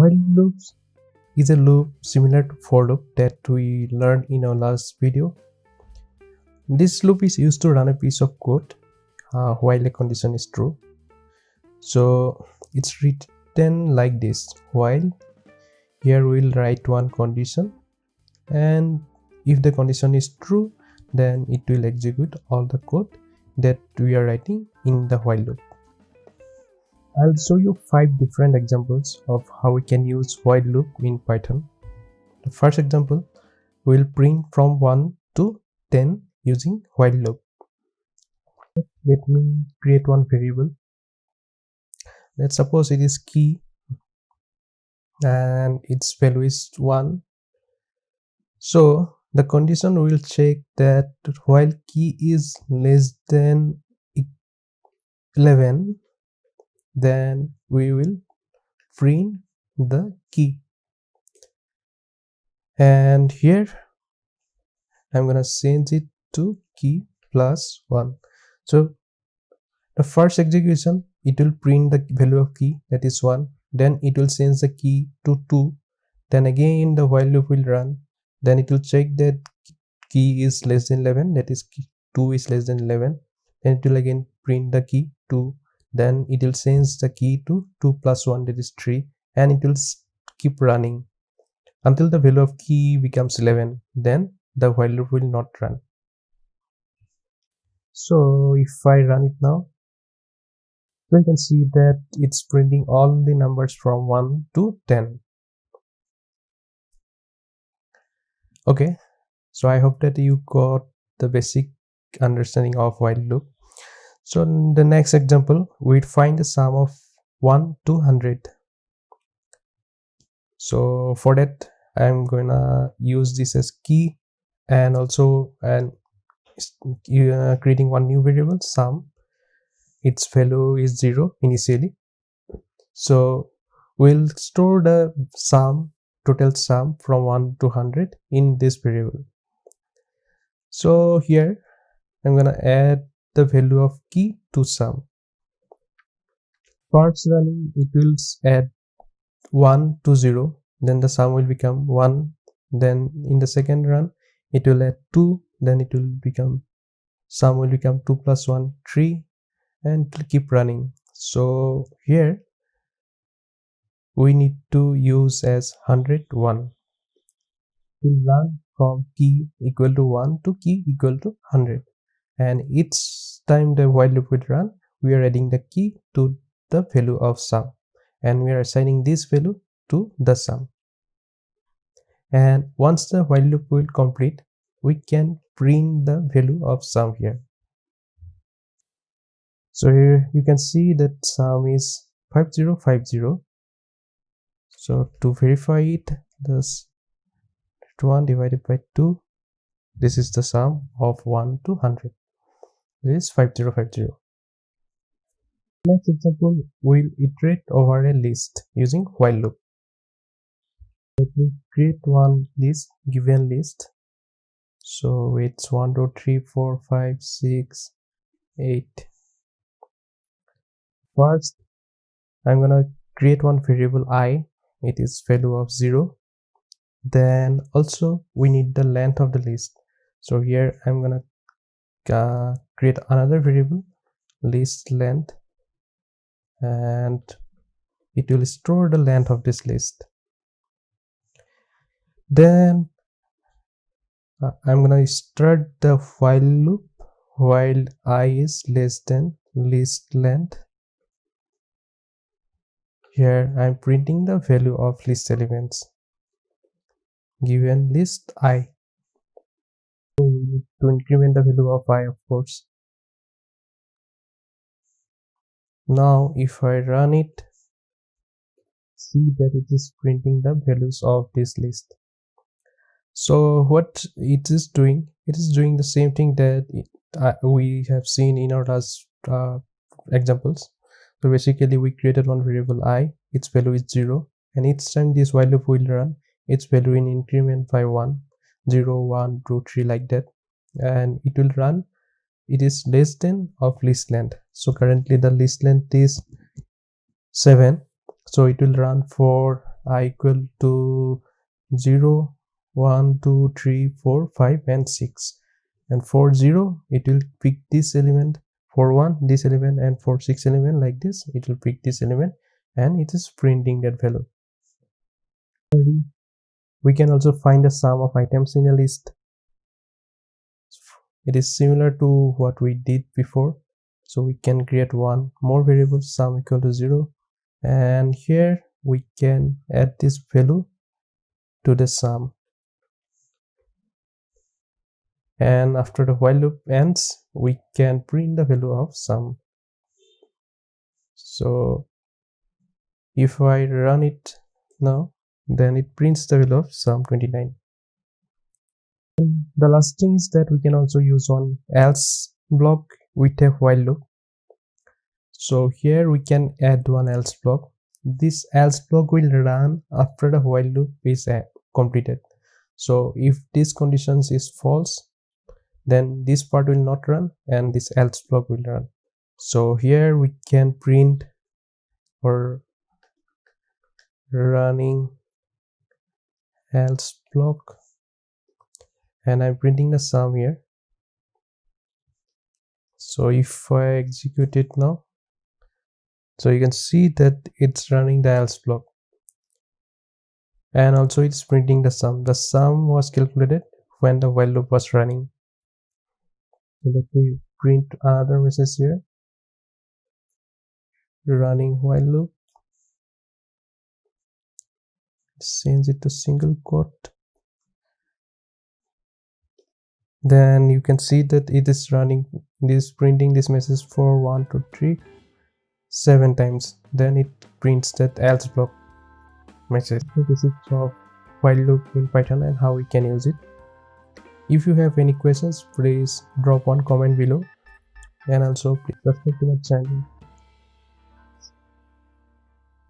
While loops is a loop similar to for loop that we learned in our last video. This loop is used to run a piece of code while a condition is true. So it's written like this: while here we'll write one condition, and if the condition is true, then it will execute all the code that we are writing in the while loop. I'll show you 5 different examples of how we can use while loop in Python. The first example, we'll print from 1 to 10 using while loop. Let me create one variable. Let's suppose it is key and its value is 1. So the condition will check that while key is less than 11, then we will print the key. And here I'm gonna change it to key plus 1. So the first execution, it will print the value of key, that is 1. Then it will change the key to 2. Then again the while loop will run. Then it will check that key is less than 11, that is 2 is less than 11. Then it will again print the key 2. Then it will change the key to 2 plus 1, that is 3. And it will keep running until the value of key becomes 11. Then the while loop will not run. So if I run it now, you can see that it's printing all the numbers from 1 to 10. Okay, so I hope that you got the basic understanding of while loop. So in the next example, we'd find the sum of 1 to 100. So for that, I'm gonna use this as key, and also creating one new variable, sum. Its value is 0 initially. So we'll store the sum, total sum from 1 to 100 in this variable. So here I'm gonna add the value of key to sum. First running, it will add 1 to 0, then the sum will become 1. Then in the second run, it will add 2, then it will become, sum will become 2 plus 1, 3, and it will keep running. So here we need to use as 101. We'll run from key equal to 1 to key equal to 100, and each time the while loop will run, we are adding the key to the value of sum, and we are assigning this value to the sum. And once the while loop will complete, we can print the value of sum here. So here you can see that sum is 5050. So to verify it, this 1 divided by 2, this is the sum of 1 to 100. This is 5050. Next example, we'll iterate over a list using while loop. Let me create one list, given list. So it's 1 2 3 4 5 6 8. First, I'm gonna create one variable I. It is value of 0. Then also we need the length of the list. So here I'm gonna create another variable, list length, and it will store the length of this list. Then I'm gonna start the while loop while I is less than list length. Here I'm printing the value of list elements given list I. So we need to increment the value of I, of course. Now if I run it, see that it is printing the values of this list. So what it is doing the same thing that we have seen in our last examples. So basically we created one variable I, its value is 0, and each time this while loop will run, its value in increment by 1, 0, 1, 2, 3, like that, and it will run. It is less than of list length. So currently the list length is 7. So it will run for I equal to 0, 1, 2, 3, 4, 5 and 6, and for 0 it will pick this element, for 1 this element, and for 6 element like this it will pick this element, and it is printing that value. We can also find the sum of items in a list. It is similar to what we did before, so we can create one more variable, sum equal to 0, and here we can add this value to the sum, and after the while loop ends we can print the value of sum. So if I run it now, then it prints the value of sum 29. The last thing is that we can also use one else block with a while loop. So here we can add one else block. This else block will run after the while loop is completed. So if this conditions is false, then this part will not run and this else block will run. So here we can print or running else block, and I'm printing the sum here. So if I execute it now, so you can see that it's running the else block, and also it's printing the sum. The sum was calculated when the while loop was running. So let me print another message here, running while loop, change it to single quote. Then you can see that it is running this, printing this message for 1, 2, 3, 7 times. Then it prints that else block message. This is of while loop in Python and how we can use it. If you have any questions, please drop one comment below, and also please subscribe to my channel.